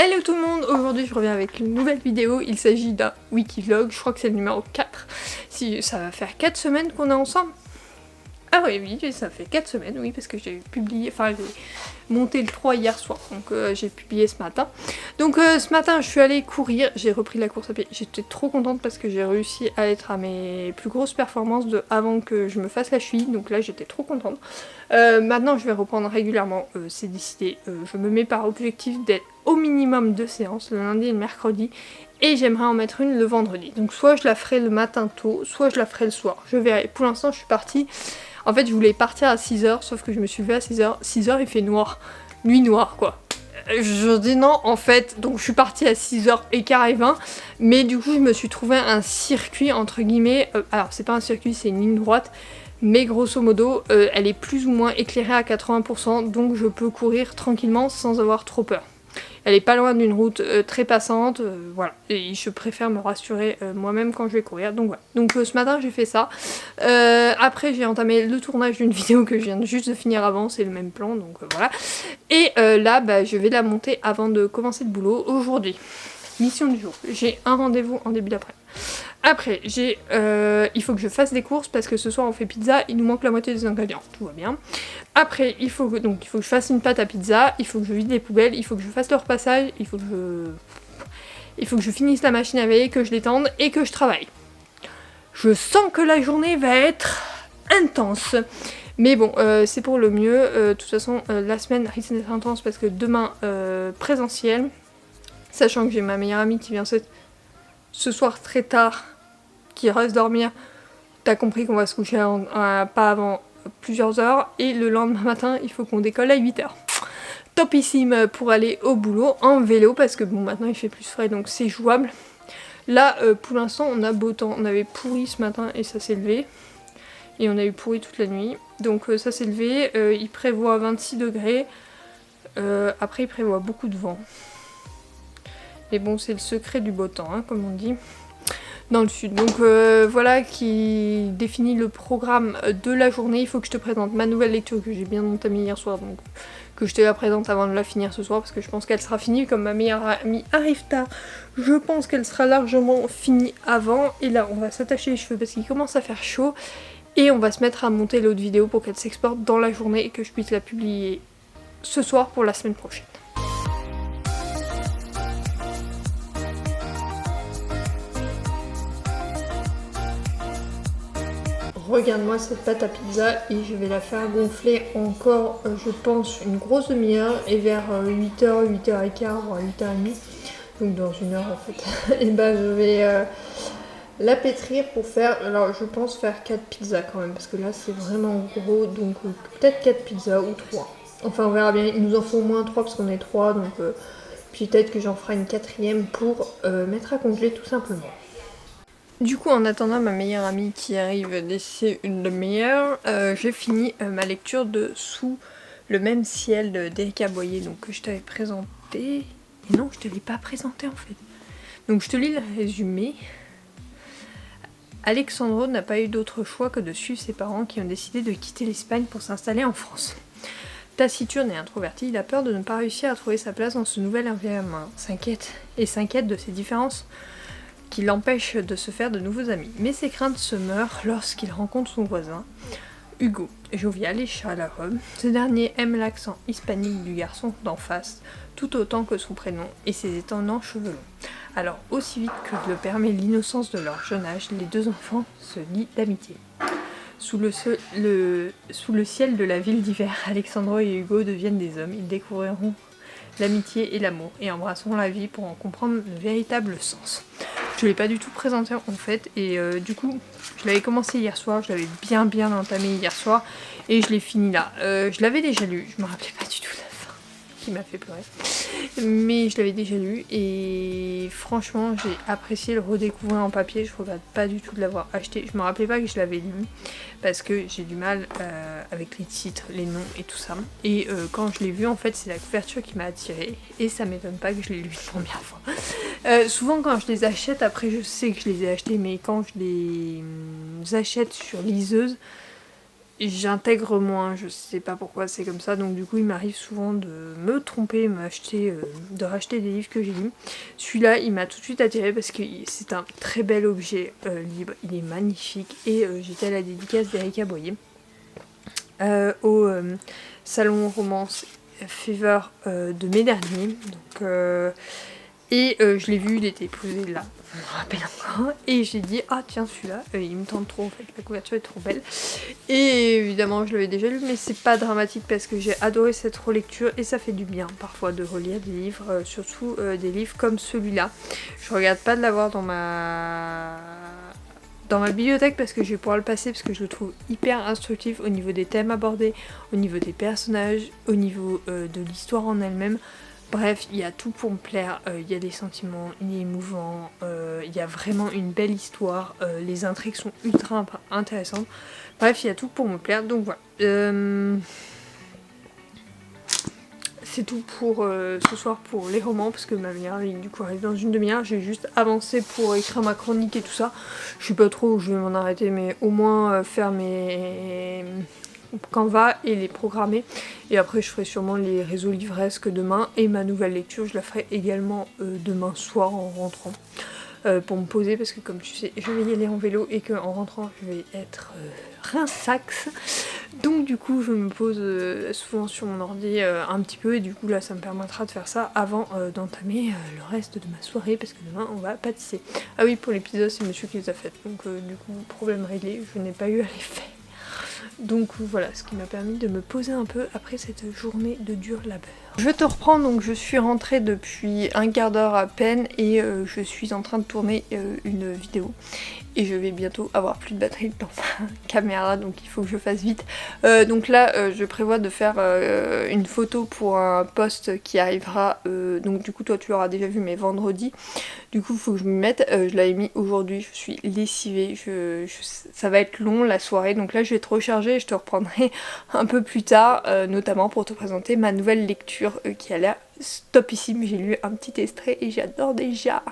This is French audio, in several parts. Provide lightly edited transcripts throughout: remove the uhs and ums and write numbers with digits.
Hello tout le monde, aujourd'hui je reviens avec une nouvelle vidéo, il s'agit d'un Wikivlog, je crois que c'est le numéro 4. Si ça va faire 4 semaines qu'on est ensemble. Ah oui, ça fait 4 semaines, oui, parce que j'ai publié, j'ai monté le 3 hier soir, donc j'ai publié ce matin. Donc ce matin je suis allée courir, j'ai repris la course à pied, j'étais trop contente parce que j'ai réussi à être à mes plus grosses performances avant que je me fasse la cheville, donc là j'étais trop contente. Maintenant je vais reprendre régulièrement, c'est décidé, je me mets par objectif d'être au minimum 2 séances, le lundi et le mercredi, et j'aimerais en mettre une le vendredi. Donc soit je la ferai le matin tôt, soit je la ferai le soir, je verrai. Pour l'instant je suis partie. En fait, je voulais partir à 6h, sauf que je me suis levée à 6h. 6h, il fait noir. Nuit noire, quoi. Je dis non, en fait. Donc, je suis partie à 6h15 et 20. Mais du coup, je me suis trouvé un circuit, entre guillemets. Alors, c'est pas un circuit, c'est une ligne droite. Mais grosso modo, elle est plus ou moins éclairée à 80%. Donc, je peux courir tranquillement sans avoir trop peur. Elle est pas loin d'une route très passante, voilà. Et je préfère me rassurer moi-même quand je vais courir, donc voilà. Donc ce matin j'ai fait ça. Après j'ai entamé le tournage d'une vidéo que je viens juste de finir avant, c'est le même plan, donc voilà. Et là, je vais la monter avant de commencer le boulot aujourd'hui. Mission du jour, j'ai un rendez-vous en début d'après-midi. Après, il faut que je fasse des courses parce que ce soir on fait pizza, il nous manque la moitié des ingrédients, tout va bien. Après, il faut que je fasse une pâte à pizza, il faut que je vide les poubelles, il faut que je fasse le repassage, il faut que je finisse la machine à laver, que je l'étende et que je travaille. Je sens que la journée va être intense. Mais bon, c'est pour le mieux. De toute façon, la semaine risque d'être intense parce que demain, présentiel, sachant que j'ai ma meilleure amie qui vient ce soir très tard, qui reste dormir, t'as compris qu'on va se coucher pas avant plusieurs heures, et le lendemain matin il faut qu'on décolle à 8h. Topissime pour aller au boulot en vélo, parce que bon maintenant il fait plus frais donc c'est jouable. Là pour l'instant on a beau temps, on avait pourri ce matin et ça s'est levé, et on a eu pourri toute la nuit, donc ça s'est levé, il prévoit 26 degrés, après il prévoit beaucoup de vent. Et bon, c'est le secret du beau temps, hein, comme on dit, dans le sud. Donc voilà qui définit le programme de la journée. Il faut que je te présente ma nouvelle lecture que j'ai bien entamée hier soir, donc que je te la présente avant de la finir ce soir, parce que je pense qu'elle sera finie. Comme ma meilleure amie arrive tard, je pense qu'elle sera largement finie avant. Et là, on va s'attacher les cheveux parce qu'il commence à faire chaud. Et on va se mettre à monter l'autre vidéo pour qu'elle s'exporte dans la journée et que je puisse la publier ce soir pour la semaine prochaine. Regarde-moi cette pâte à pizza et je vais la faire gonfler encore, je pense, une grosse demi-heure, et vers 8h, 8h15, voire 8h30, donc dans une heure en fait, et je vais la pétrir pour faire, alors je pense faire 4 pizzas quand même, parce que là c'est vraiment gros, donc peut-être 4 pizzas ou 3. Enfin on verra bien, il nous en faut au moins 3 parce qu'on est 3, donc puis peut-être que j'en ferai une 4e pour mettre à congeler tout simplement. Du coup, en attendant ma meilleure amie qui arrive d'ici une demi-heure, j'ai fini ma lecture de Sous le même ciel d'Erika Boyer, donc que je t'avais présenté. Et non, je te l'ai pas présenté en fait. Donc je te lis le résumé. Alexandro n'a pas eu d'autre choix que de suivre ses parents qui ont décidé de quitter l'Espagne pour s'installer en France. Taciturne et introverti, il a peur de ne pas réussir à trouver sa place dans ce nouvel environnement. S'inquiète de ses différences qui l'empêche de se faire de nouveaux amis. Mais ses craintes se meurent lorsqu'il rencontre son voisin, Hugo, jovial et chaleureux. Ce dernier aime l'accent hispanique du garçon d'en face, tout autant que son prénom et ses étonnants cheveux longs. Alors, aussi vite que le permet l'innocence de leur jeune âge, les deux enfants se lient d'amitié. Sous le ciel de la ville d'hiver, Alexandro et Hugo deviennent des hommes. Ils découvriront l'amitié et l'amour et embrasseront la vie pour en comprendre le véritable sens. Je ne l'ai pas du tout présenté en fait, et du coup je l'avais commencé hier soir, je l'avais bien entamé hier soir et je l'ai fini là. Je l'avais déjà lu, je me rappelais pas du tout de la fin qui m'a fait pleurer, mais je l'avais déjà lu et franchement j'ai apprécié le redécouvrir en papier. Je regrette pas du tout de l'avoir acheté. Je me rappelais pas que je l'avais lu parce que j'ai du mal avec les titres, les noms et tout ça, et quand je l'ai vu en fait c'est la couverture qui m'a attirée, et ça m'étonne pas que je l'ai lu une première fois. Souvent quand je les achète, après je sais que je les ai achetés, mais quand je les achète sur liseuse, j'intègre moins, je sais pas pourquoi c'est comme ça, donc du coup il m'arrive souvent de me tromper, de racheter des livres que j'ai lus. Celui-là il m'a tout de suite attiré parce que c'est un très bel objet libre, il est magnifique et j'étais à la dédicace d'Erika Boyer au salon romance Fever de mai dernier, donc je l'ai vu, il était posé là, je me rappelle encore, et j'ai dit ah tiens celui-là, il me tente trop en fait, la couverture est trop belle, et évidemment je l'avais déjà lu mais c'est pas dramatique parce que j'ai adoré cette relecture et ça fait du bien parfois de relire des livres, surtout des livres comme celui-là. Je regarde pas de l'avoir dans ma bibliothèque parce que je vais pouvoir le passer parce que je le trouve hyper instructif au niveau des thèmes abordés, au niveau des personnages, au niveau de l'histoire en elle-même. Bref, il y a tout pour me plaire, il y a des sentiments, il est émouvant, il y a vraiment une belle histoire, les intrigues sont ultra intéressantes. Bref, il y a tout pour me plaire, donc voilà. C'est tout pour ce soir pour les romans, parce que ma meilleure amie du coup arrive dans une demi-heure. J'ai juste avancé pour écrire ma chronique et tout ça. Je sais pas trop où je vais m'en arrêter, mais au moins faire mes Canva et les programmer. Et après je ferai sûrement les réseaux livresques demain. Et ma nouvelle lecture, je la ferai également demain soir en rentrant. Pour me poser parce que comme tu sais je vais y aller en vélo et qu'en rentrant je vais être rinsax, donc du coup je me pose souvent sur mon ordi un petit peu et du coup là ça me permettra de faire ça avant d'entamer le reste de ma soirée parce que demain on va pâtisser. Ah oui, pour l'épisode c'est monsieur qui les a faites, donc du coup problème réglé, je n'ai pas eu à les faire. Donc voilà, ce qui m'a permis de me poser un peu après cette journée de dur labeur. Je te reprends, donc je suis rentrée depuis un quart d'heure à peine et je suis en train de tourner une vidéo. Et je vais bientôt avoir plus de batterie dans ma caméra, donc il faut que je fasse vite. Donc là, je prévois de faire une photo pour un post qui arrivera. Donc du coup, toi tu l'auras déjà vu, mais vendredi. Du coup, il faut que je m'y mette. Je l'avais mis aujourd'hui, je suis lessivée. Ça va être long la soirée, donc là je vais te recharger et je te reprendrai un peu plus tard, notamment pour te présenter ma nouvelle lecture qui a l'air topissime. J'ai lu un petit extrait et j'adore déjà.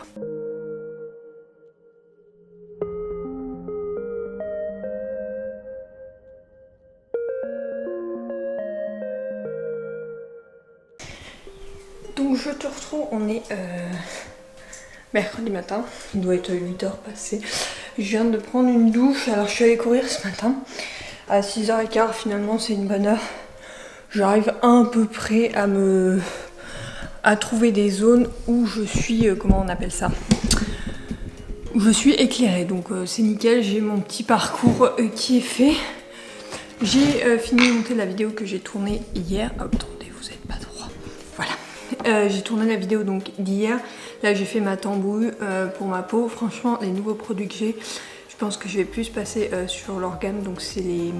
Donc je te retrouve, on est mercredi matin, il doit être 8h passé. Je viens de prendre une douche, alors je suis allée courir ce matin à 6h15, finalement c'est une bonne heure. J'arrive à peu près à trouver des zones où je suis, comment on appelle ça, où je suis éclairée, donc c'est nickel, j'ai mon petit parcours qui est fait. J'ai fini de monter la vidéo que j'ai tournée hier. Oh, attendez, vous n'êtes pas droit. Voilà. J'ai tourné la vidéo donc d'hier. Là j'ai fait ma tambouille pour ma peau. Franchement, les nouveaux produits que j'ai, je pense que je vais plus passer sur l'organe. Donc c'est les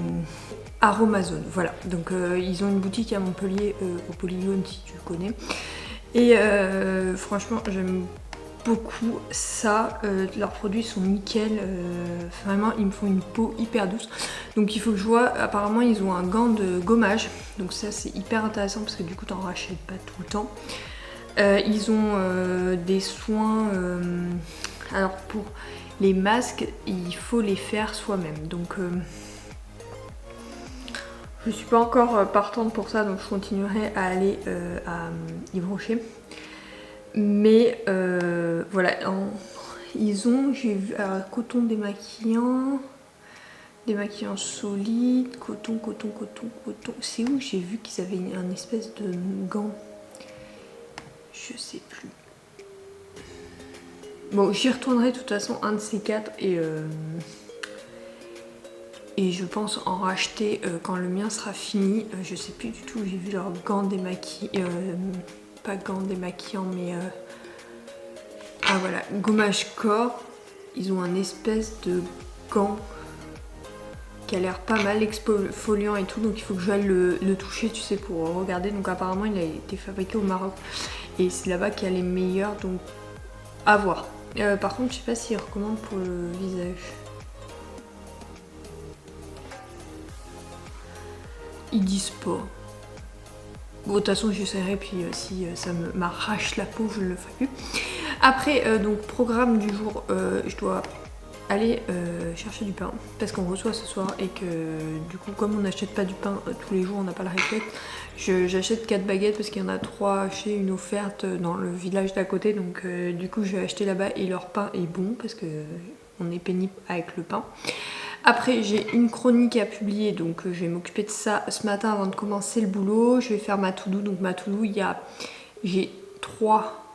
Aromazone. Voilà. Donc ils ont une boutique à Montpellier, au Polygone si tu connais. Et franchement, j'aime beaucoup ça, leurs produits sont nickel, vraiment ils me font une peau hyper douce. Donc il faut que je vois, apparemment ils ont un gant de gommage, donc ça c'est hyper intéressant parce que du coup t'en rachètes pas tout le temps. Ils ont des soins, alors pour les masques il faut les faire soi-même, donc je suis pas encore partante pour ça, donc je continuerai à aller à Yves Rocher. Mais voilà, ils ont, j'ai vu, coton démaquillant solide, coton. C'est où j'ai vu qu'ils avaient un espèce de gant? Je sais plus. Bon, j'y retournerai de toute façon un de ces quatre et je pense en racheter quand le mien sera fini. Je sais plus du tout, j'ai vu leur gant démaquillant. Pas gants démaquillants mais ah voilà, gommage corps. Ils ont un espèce de gant qui a l'air pas mal exfoliant et tout, donc il faut que j'aille le toucher, tu sais, pour regarder. Donc apparemment il a été fabriqué au Maroc et c'est là-bas qu'il y a les meilleurs, donc à voir. Par contre je sais pas s'ils recommandent pour le visage. Ils disent pas. Bon, de toute façon j'essaierai, puis si ça m'arrache la peau je le ferai plus. Après donc programme du jour, je dois aller chercher du pain parce qu'on reçoit ce soir et que du coup comme on n'achète pas du pain tous les jours, on n'a pas la récolte, j'achète 4 baguettes parce qu'il y en a 3 chez une offerte dans le village d'à côté, donc du coup je vais acheter là-bas et leur pain est bon parce que on est pénible avec le pain. Après j'ai une chronique à publier, donc je vais m'occuper de ça ce matin avant de commencer le boulot. Je vais faire ma to-do, donc ma to-do j'ai 3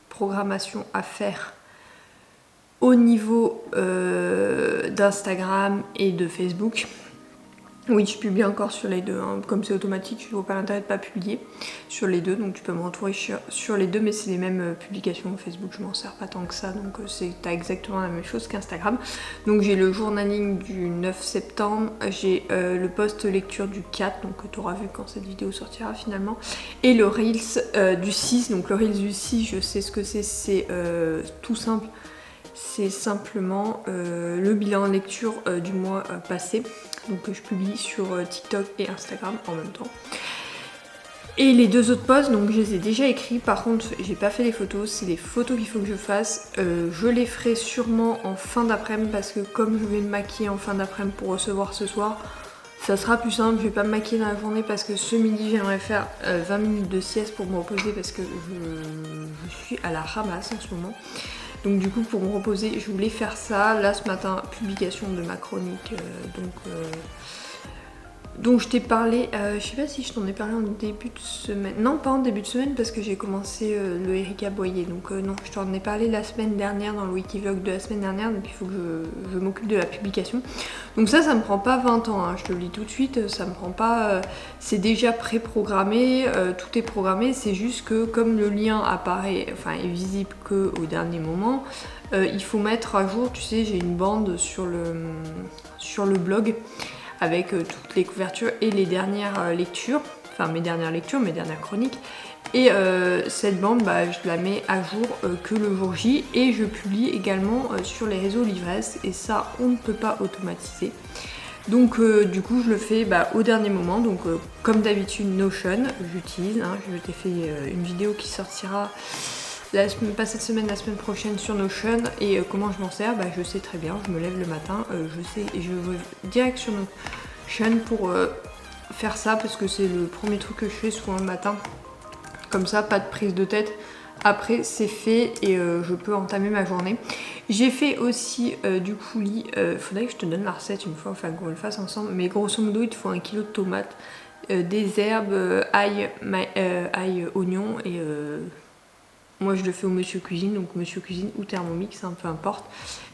programmations à faire au niveau d'Instagram et de Facebook. Oui, je publie encore sur les deux, hein. Comme c'est automatique, je vois pas l'intérêt de pas publier sur les deux, donc tu peux me retrouver sur les deux, mais c'est les mêmes publications. Facebook, je m'en sers pas tant que ça, donc t'as exactement la même chose qu'Instagram. Donc j'ai le journaling du 9 septembre, j'ai le post lecture du 4, donc que tu auras vu quand cette vidéo sortira finalement, et le Reels du 6. Donc le Reels du 6, je sais ce que c'est tout simple. C'est simplement le bilan lecture du mois passé, donc que je publie sur TikTok et Instagram en même temps. Et les 2 autres posts, donc je les ai déjà écrits, par contre j'ai pas fait les photos, c'est les photos qu'il faut que je fasse. Je les ferai sûrement en fin d'après-midi parce que comme je vais me maquiller en fin d'après-midi pour recevoir ce soir, ça sera plus simple. Je vais pas me maquiller dans la journée parce que ce midi j'aimerais faire 20 minutes de sieste pour me reposer parce que je suis à la ramasse en ce moment. Donc du coup pour me reposer je voulais faire ça. Là ce matin publication de ma chronique donc je t'ai parlé, je sais pas si je t'en ai parlé en début de semaine, non pas en début de semaine parce que j'ai commencé le Erika Boyer, donc non, je t'en ai parlé la semaine dernière dans le Wikivlog de la semaine dernière, donc il faut que je m'occupe de la publication. Donc ça me prend pas 20 ans, hein, je te le dis tout de suite, ça me prend pas, c'est déjà pré-programmé, tout est programmé, c'est juste que comme le lien apparaît, enfin est visible que au dernier moment, il faut mettre à jour, tu sais j'ai une bande sur le blog, avec toutes les couvertures et les dernières lectures, enfin mes dernières lectures, mes dernières chroniques. Et cette bande, je la mets à jour que le jour J, et je publie également sur les réseaux Livresse, et ça on ne peut pas automatiser. Donc du coup je le fais au dernier moment, donc comme d'habitude Notion, j'utilise, hein, je t'ai fait une vidéo qui sortira pas cette semaine, la semaine prochaine sur Notion. Et comment je m'en sers, je sais très bien, je me lève le matin, je sais, et je vais direct sur Notion pour faire ça parce que c'est le premier truc que je fais souvent le matin. Comme ça, pas de prise de tête. Après c'est fait et je peux entamer ma journée. J'ai fait aussi du coulis, faudrait que je te donne la recette une fois, enfin qu'on le fasse ensemble, mais grosso modo il te faut 1 kg de tomates, des herbes, ail, oignon et moi je le fais au Monsieur Cuisine, donc Monsieur Cuisine ou Thermomix, hein, peu importe.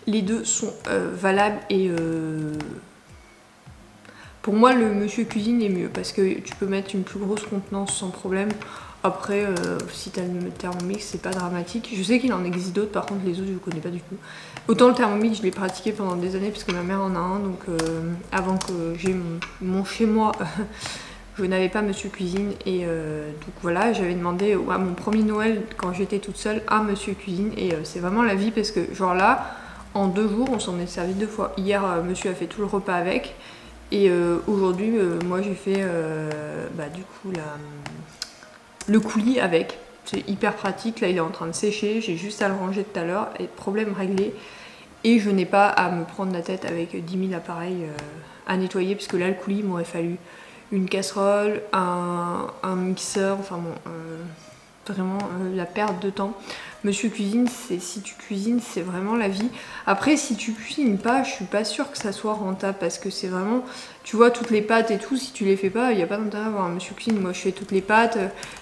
Les deux sont valables et pour moi le Monsieur Cuisine est mieux parce que tu peux mettre une plus grosse contenance sans problème. Après si t'as le Thermomix c'est pas dramatique. Je sais qu'il en existe d'autres, par contre les autres je connais pas du tout. Autant le Thermomix je l'ai pratiqué pendant des années parce que ma mère en a un, donc avant que j'ai mon chez moi je n'avais pas Monsieur Cuisine et donc voilà, j'avais demandé à mon premier Noël quand j'étais toute seule un Monsieur Cuisine et c'est vraiment la vie parce que genre là en 2 jours on s'en est servi 2 fois. Hier monsieur a fait tout le repas avec et aujourd'hui moi j'ai fait du coup le coulis avec. C'est hyper pratique, là il est en train de sécher, j'ai juste à le ranger tout à l'heure et problème réglé. Et je n'ai pas à me prendre la tête avec 10 000 appareils à nettoyer parce que là le coulis il m'aurait fallu une casserole, un mixeur, enfin bon, vraiment la perte de temps. Monsieur Cuisine, si tu cuisines, c'est vraiment la vie. Après, si tu cuisines pas, je suis pas sûre que ça soit rentable parce que c'est vraiment, tu vois, toutes les pâtes et tout, si tu les fais pas, il n'y a pas d'intérêt à avoir un Monsieur Cuisine. Moi, je fais toutes les pâtes.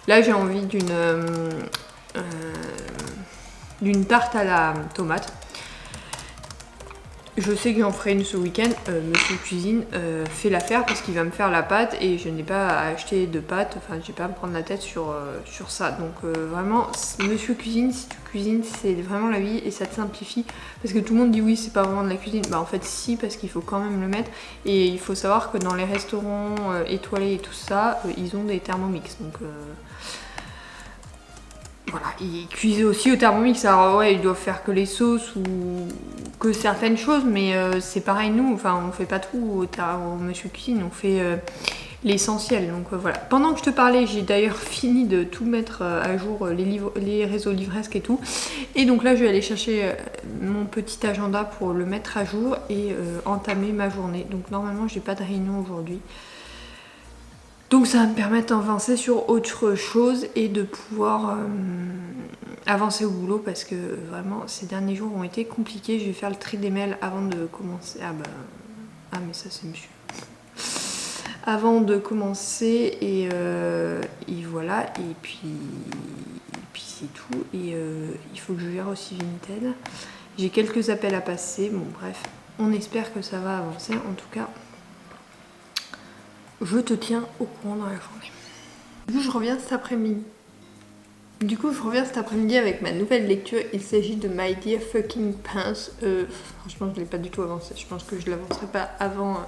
Là, j'ai envie d'une tarte à la tomate. Je sais que j'en ferai une ce week-end, Monsieur Cuisine fait l'affaire parce qu'il va me faire la pâte et je n'ai pas à acheter de pâte, enfin j'ai pas à me prendre la tête sur ça. Donc vraiment, Monsieur Cuisine, si tu cuisines, c'est vraiment la vie et ça te simplifie. Parce que tout le monde dit oui, c'est pas vraiment de la cuisine. En fait si, parce qu'il faut quand même le mettre. Et il faut savoir que dans les restaurants étoilés et tout ça, ils ont des Thermomix. Donc voilà, ils cuisent aussi au Thermomix. Alors ouais, ils doivent faire que les sauces ou que certaines choses, mais c'est pareil nous. Enfin, on fait pas tout au Monsieur Cuisine. On fait l'essentiel. Donc voilà. Pendant que je te parlais, j'ai d'ailleurs fini de tout mettre à jour, les réseaux livresques et tout. Et donc là, je vais aller chercher mon petit agenda pour le mettre à jour et entamer ma journée. Donc normalement, j'ai pas de réunion aujourd'hui. Donc ça va me permettre d'avancer sur autre chose et de pouvoir avancer au boulot parce que vraiment ces derniers jours ont été compliqués. Je vais faire le tri des mails avant de commencer. Ah mais ça c'est monsieur. Avant de commencer et voilà. Et puis c'est tout. Et il faut que je gère aussi Vinted. J'ai quelques appels à passer. Bon bref, on espère que ça va avancer. En tout cas, je te tiens au courant dans la journée. Du coup, je reviens cet après-midi. Avec ma nouvelle lecture. Il s'agit de My Dear Fucking Pants. Franchement, je ne l'ai pas du tout avancé. Je pense que je ne l'avancerai pas avant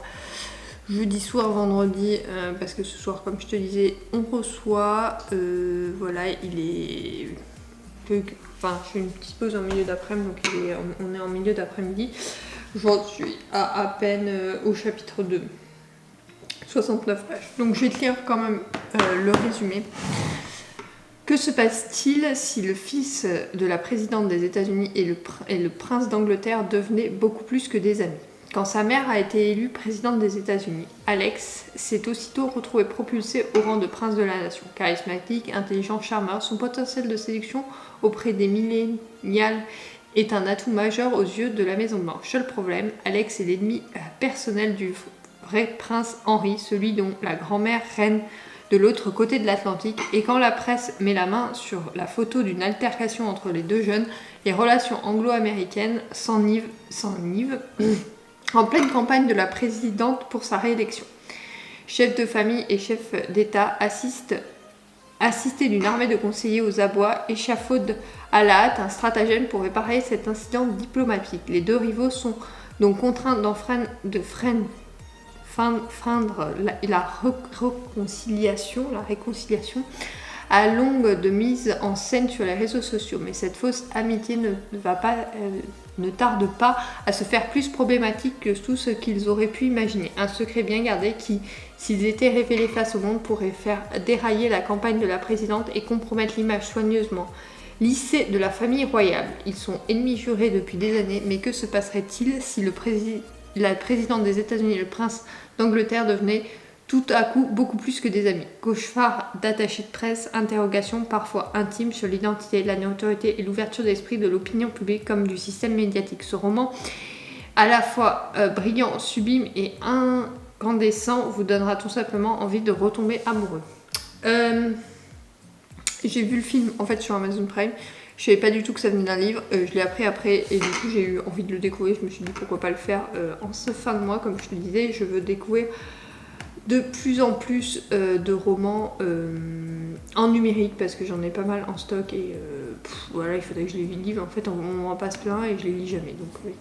jeudi soir, vendredi. Parce que ce soir, comme je te disais, on reçoit. Voilà, il est... Enfin, je fais une petite pause en milieu d'après-midi. Donc on est en milieu d'après-midi. J'en suis à peine au chapitre 2. 69 pages. Donc je vais te lire quand même le résumé. Que se passe-t-il si le fils de la présidente des États-Unis et le prince d'Angleterre devenaient beaucoup plus que des amis? Quand sa mère a été élue présidente des États-Unis, Alex s'est aussitôt retrouvé propulsé au rang de prince de la nation. Charismatique, intelligent, charmeur, son potentiel de séduction auprès des millénials est un atout majeur aux yeux de la Maison Blanche. Seul problème, Alex est l'ennemi personnel du vrai prince Henri, celui dont la grand-mère règne de l'autre côté de l'Atlantique, et quand la presse met la main sur la photo d'une altercation entre les deux jeunes, les relations anglo-américaines s'enivent en pleine campagne de la présidente pour sa réélection. Chef de famille et chef d'État assisté d'une armée de conseillers aux abois, échafaudent à la hâte un stratagème pour réparer cet incident diplomatique. Les deux rivaux sont donc contraints de freiner la réconciliation à longue de mise en scène sur les réseaux sociaux. Mais cette fausse amitié ne tarde pas à se faire plus problématique que tout ce qu'ils auraient pu imaginer. Un secret bien gardé qui, s'ils étaient révélés face au monde, pourrait faire dérailler la campagne de la présidente et compromettre l'image soigneusement lissée de la famille royale. Ils sont ennemis jurés depuis des années, mais que se passerait-il si la présidente des États-Unis et le prince d'Angleterre devenaient tout à coup beaucoup plus que des amis? Cauchemar d'attachés de presse, interrogations parfois intimes sur l'identité, la notoriété et l'ouverture d'esprit de l'opinion publique comme du système médiatique. Ce roman, à la fois brillant, sublime et incandescent, vous donnera tout simplement envie de retomber amoureux. J'ai vu le film en fait sur Amazon Prime. Je savais pas du tout que ça venait d'un livre, je l'ai appris après et du coup j'ai eu envie de le découvrir. Je me suis dit pourquoi pas le faire en ce fin de mois, comme je te le disais. Je veux découvrir de plus en plus de romans en numérique parce que j'en ai pas mal en stock et voilà, il faudrait que je les livre. En fait, on m'en passe plein et je les lis jamais. Donc oui,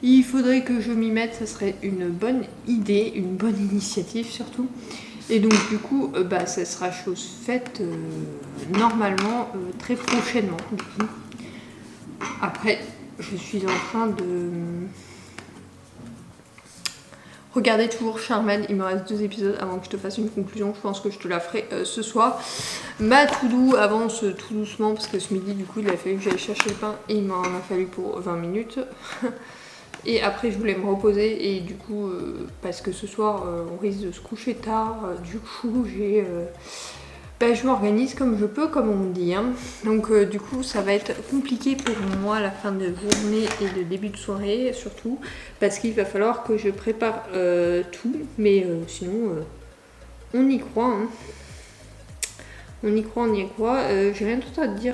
il faudrait que je m'y mette, ça serait une bonne idée, une bonne initiative surtout. Et donc du coup, ça sera chose faite normalement très prochainement. Du coup. Après, je suis en train de regarder toujours Charmed. Il me reste 2 épisodes avant que je te fasse une conclusion. Je pense que je te la ferai ce soir. Ma to-do avance tout doucement parce que ce midi, du coup, il a fallu que j'aille chercher le pain et il m'en a fallu pour 20 minutes. Et après je voulais me reposer et du coup parce que ce soir on risque de se coucher tard, du coup je m'organise comme je peux, comme on dit hein. Donc du coup ça va être compliqué pour moi la fin de journée et le début de soirée surtout parce qu'il va falloir que je prépare tout, mais sinon on y croit hein. On y croit. J'ai rien d'autre à te dire.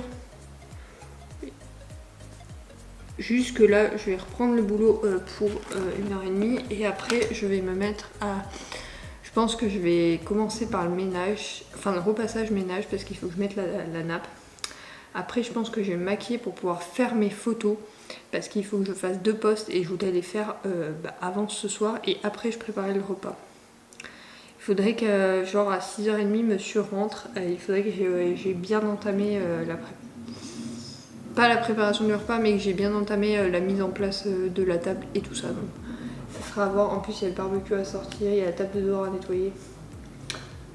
Jusque là, je vais reprendre le boulot pour 1h30 et après je vais me mettre à... Je pense que je vais commencer par le ménage, enfin le repassage ménage parce qu'il faut que je mette la nappe. Après je pense que je vais me maquiller pour pouvoir faire mes photos parce qu'il faut que je fasse 2 posts et je voudrais les faire avant ce soir et après je préparais le repas. Il faudrait que genre à 6h30 monsieur rentre, il faudrait que j'ai bien entamé pas la préparation du repas, mais que j'ai bien entamé la mise en place de la table et tout ça. Donc, ça sera à voir. En plus, il y a le barbecue à sortir, il y a la table de dehors à nettoyer.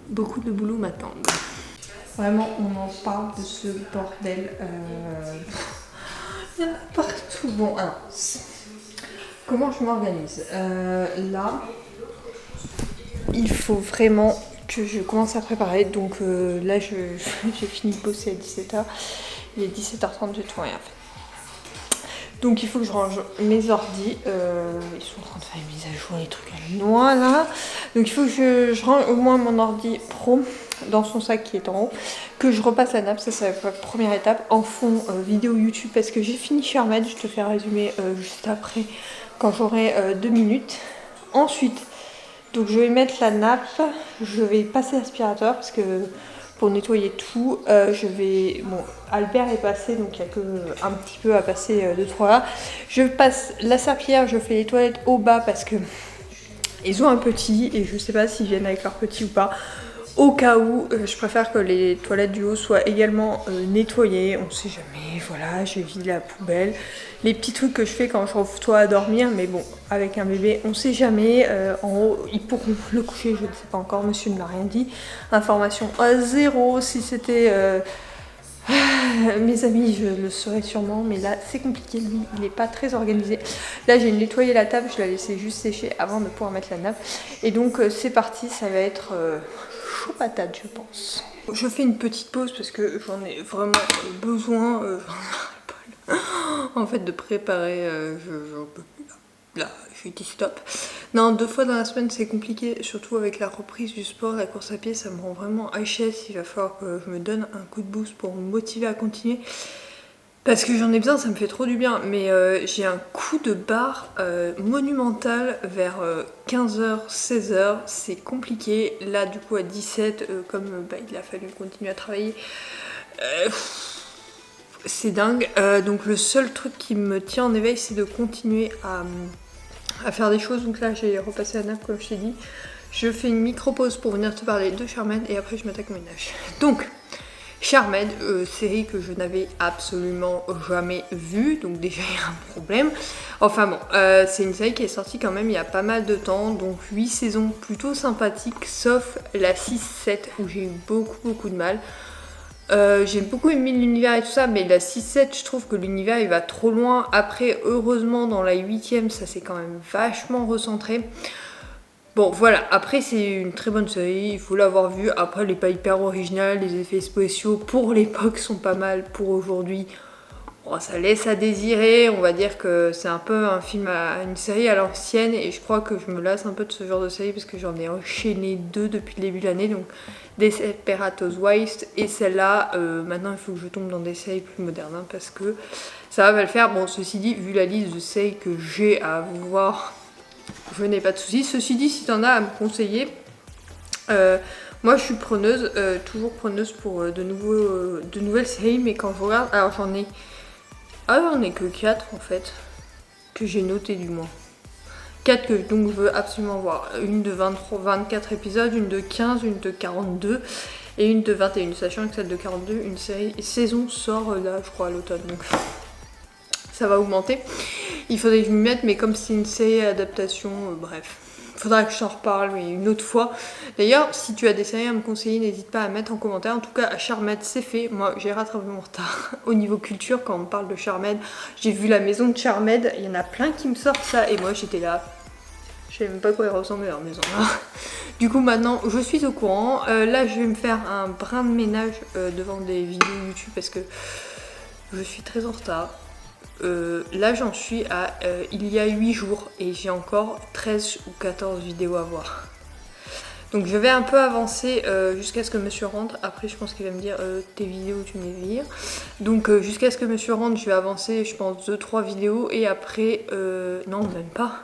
beaucoup de boulot m'attendent. Vraiment, on en parle de ce bordel. Il y en a partout. Bon, alors, comment je m'organise là, il faut vraiment que je commence à préparer. Donc là, j'ai fini de bosser à 17h. Il est 17h30, j'ai tout rien fait. Donc il faut que je range mes ordis. Ils sont en train de faire une mise à jour, les trucs à noix là. Donc il faut que je range au moins mon ordi pro dans son sac qui est en haut. Que je repasse la nappe, ça c'est la première étape. En fond vidéo YouTube parce que j'ai fini Charmed. Je te fais résumer juste après quand j'aurai 2 minutes. Ensuite, donc je vais mettre la nappe. Je vais passer l'aspirateur parce que pour nettoyer tout, bon, Albert est passé, donc il n'y a que un petit peu à passer de 3 là. Je passe la serpillière, je fais les toilettes au bas parce que ils ont un petit et je sais pas s'ils viennent avec leur petit ou pas. Au cas où, je préfère que les toilettes du haut soient également nettoyées. On sait jamais, voilà, j'ai vidé la poubelle. Les petits trucs que je fais quand je reçois à dormir, mais bon, avec un bébé, on sait jamais. En haut, ils pourront le coucher, je ne sais pas encore, monsieur ne m'a rien dit. Information à 0, si c'était mes amis, je le saurais sûrement, mais là, c'est compliqué, lui, il n'est pas très organisé. Là, j'ai nettoyé la table, je la laissais juste sécher avant de pouvoir mettre la nappe. Et donc, c'est parti, ça va être chaud patate, je pense. Je fais une petite pause parce que j'en ai vraiment besoin. En fait, de préparer, j'en peux plus là, je dis stop. Non, 2 fois dans la semaine c'est compliqué, surtout avec la reprise du sport, la course à pied, ça me rend vraiment HS. Il va falloir que je me donne un coup de boost pour me motiver à continuer. Parce que j'en ai besoin, ça me fait trop du bien. Mais j'ai un coup de barre monumental vers 15h, 16h. C'est compliqué. Là, du coup, à 17, comme il a fallu continuer à travailler. C'est dingue. Donc le seul truc qui me tient en éveil, c'est de continuer à faire des choses. Donc là, j'ai repassé la nappe comme je t'ai dit. Je fais une micro-pause pour venir te parler de Charmed et après je m'attaque au ménage. Donc, Charmed, série que je n'avais absolument jamais vue. Donc déjà, il y a un problème. Enfin bon, c'est une série qui est sortie quand même il y a pas mal de temps. Donc 8 saisons plutôt sympathiques, sauf la 6-7 où j'ai eu beaucoup de mal. J'ai beaucoup aimé l'univers et tout ça, mais la 6-7, je trouve que l'univers il va trop loin. Après, heureusement, dans la 8ème, ça s'est quand même vachement recentré. Bon, voilà, après, c'est une très bonne série, il faut l'avoir vue. Après, elle n'est pas hyper originale, les effets spéciaux pour l'époque sont pas mal, pour aujourd'hui. Bon, ça laisse à désirer, on va dire que c'est un peu un film, une série à l'ancienne, et je crois que je me lasse un peu de ce genre de série parce que j'en ai enchaîné 2 depuis le début de l'année, donc Desperate Housewives et celle-là. Maintenant, il faut que je tombe dans des séries plus modernes parce que ça va le faire. Bon, ceci dit, vu la liste de séries que j'ai à voir, je n'ai pas de soucis. Ceci dit, si t'en as à me conseiller, moi je suis preneuse, toujours preneuse pour de nouvelles séries, mais quand je regarde, alors j'en ai que 4 en fait, que j'ai noté du moins. 4 que donc je veux absolument voir. Une de 24 épisodes, une de 15, une de 42 et une de 21. Sachant que celle de 42, une saison sort là je crois à l'automne. Donc ça va augmenter. Il faudrait que je m'y mette, mais comme c'est une série adaptation, bref. Faudra que je t'en reparle mais une autre fois. D'ailleurs, si tu as des séries à me conseiller, n'hésite pas à mettre en commentaire. En tout cas, à Charmed, c'est fait. Moi, j'ai rattrapé mon retard au niveau culture. Quand on parle de Charmed, j'ai vu la maison de Charmed. Il y en a plein qui me sortent ça. Et moi, j'étais là. Je savais même pas quoi elle ressemblait leur maison. Du coup, maintenant, je suis au courant. Là, je vais me faire un brin de ménage devant des vidéos YouTube parce que je suis très en retard. Là j'en suis à il y a 8 jours et j'ai encore 13 ou 14 vidéos à voir. Donc je vais un peu avancer jusqu'à ce que monsieur rentre. Après je pense qu'il va me dire tes vidéos tu me les vires. Donc jusqu'à ce que monsieur rentre je vais avancer je pense 2-3 vidéos et après non même pas.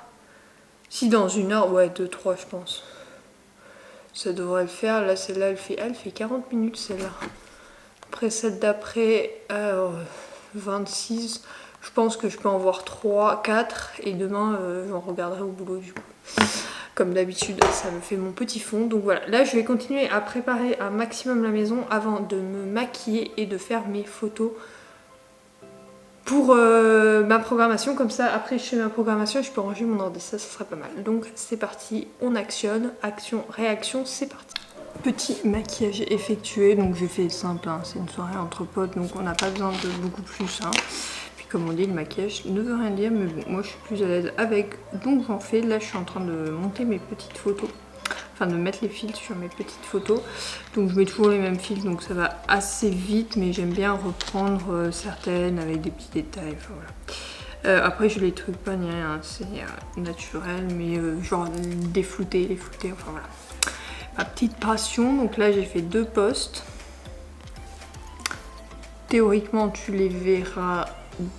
Si dans 1 heure, ouais 2-3 je pense. Ça devrait le faire. Là celle-là elle fait 40 minutes celle-là. Après celle d'après 26. Je pense que je peux en voir 3, 4 et demain j'en regarderai au boulot du coup. Comme d'habitude, ça me fait mon petit fond. Donc voilà, là je vais continuer à préparer un maximum la maison avant de me maquiller et de faire mes photos pour ma programmation. Comme ça, après je fais ma programmation, je peux ranger mon ordi, ça serait pas mal. Donc c'est parti, on actionne, action, réaction, c'est parti. Petit maquillage effectué, donc j'ai fait simple, hein. C'est une soirée entre potes, donc on n'a pas besoin de beaucoup plus. Hein. Puis comme on dit, le maquillage ne veut rien dire, mais bon, moi je suis plus à l'aise avec, donc j'en fais. Là je suis en train de monter mes petites photos, enfin de mettre les filtres sur mes petites photos. Donc je mets toujours les mêmes filtres, donc ça va assez vite, mais j'aime bien reprendre certaines avec des petits détails, enfin voilà. Après je les truque pas ni rien, c'est naturel, mais genre les flouter, enfin voilà. Ma petite passion, donc là j'ai fait 2 posts. Théoriquement tu les verras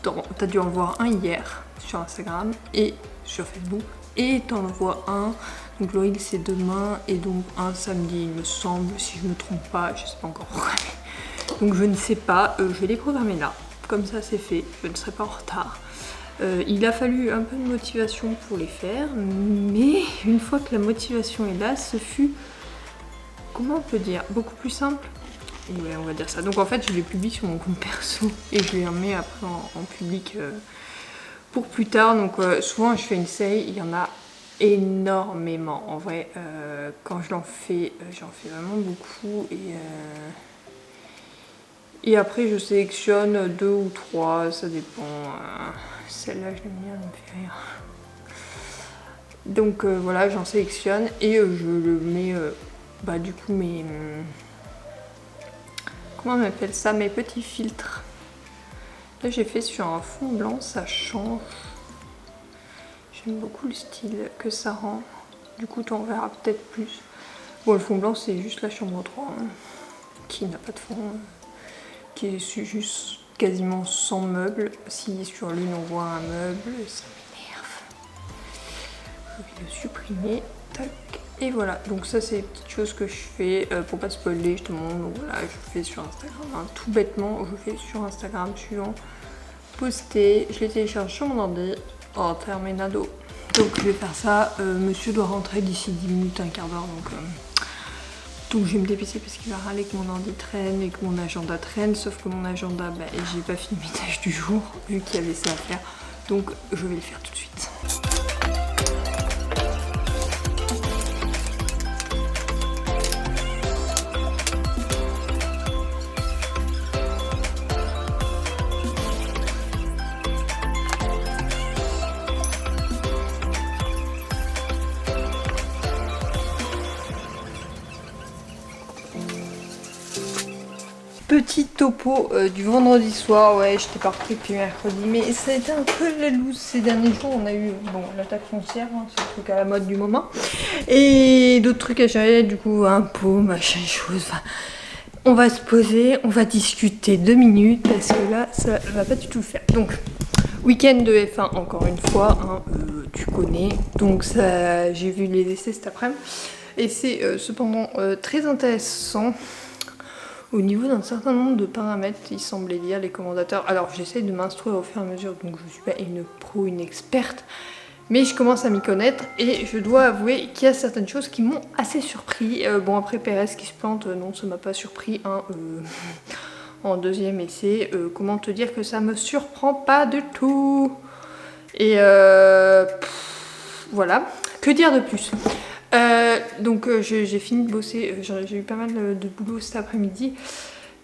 dans... T'as dû en voir un hier sur Instagram et sur Facebook. Et t'en vois un, donc le reel c'est demain et donc un samedi il me semble, si je me trompe pas, je sais pas encore programmer. Donc je ne sais pas, je vais les programmer là, comme ça c'est fait, je ne serai pas en retard. Il a fallu un peu de motivation pour les faire, mais une fois que la motivation est là, ce fut... Comment on peut dire? Beaucoup plus simple? Ouais, on va dire ça. Donc en fait, je les publie sur mon compte perso et je les remets après en public pour plus tard. Donc souvent, je fais une série, il y en a énormément. En vrai, quand j'en fais vraiment beaucoup. Et après, je sélectionne 2 ou 3, ça dépend. Celle-là, je l'aime bien, elle me fait rire. Donc voilà, j'en sélectionne et je le mets... bah du coup comment on appelle ça, mes petits filtres. Là j'ai fait sur un fond blanc, ça change. J'aime beaucoup le style que ça rend. Du coup tu en verras peut-être plus. Bon, le fond blanc c'est juste la chambre 3 hein, qui n'a pas de fond, qui est juste quasiment sans meubles. Si sur l'une on voit un meuble, ça m'énerve. Je vais le supprimer. Tac. Et voilà, donc ça c'est les petites choses que je fais pour pas spoiler justement. Donc voilà, je fais sur Instagram, hein, tout bêtement, je fais sur Instagram suivant, poster, je les télécharge sur mon ordi, oh terminado. Donc je vais faire ça, monsieur doit rentrer d'ici 10 minutes, un quart d'heure, donc je vais me dépêcher parce qu'il va râler que mon ordi traîne et que mon agenda traîne, sauf que mon agenda, bah, j'ai pas fini mes tâches du jour, vu qu'il y avait ça à faire, donc je vais le faire tout de suite. Petit topo du vendredi soir, ouais j'étais partie depuis mercredi, mais ça a été un peu la loose ces derniers jours. On a eu l'attaque foncière, hein, c'est le truc à la mode du moment, et d'autres trucs à gérer, du coup impôts, machin, chose, enfin, on va se poser, on va discuter 2 minutes parce que là ça va pas du tout le faire. Donc week-end de F1 encore une fois, hein, tu connais, donc ça j'ai vu les essais cet après-midi et c'est cependant très intéressant. Au niveau d'un certain nombre de paramètres, il semblait dire les commentateurs. Alors j'essaie de m'instruire au fur et à mesure, donc je ne suis pas une pro, une experte, mais je commence à m'y connaître et je dois avouer qu'il y a certaines choses qui m'ont assez surpris. Bon après Pérez qui se plante, non ça m'a pas surpris hein, en deuxième essai. Comment te dire que ça me surprend pas du tout. Et voilà, que dire de plus? Donc j'ai fini de bosser, j'ai eu pas mal de boulot cet après-midi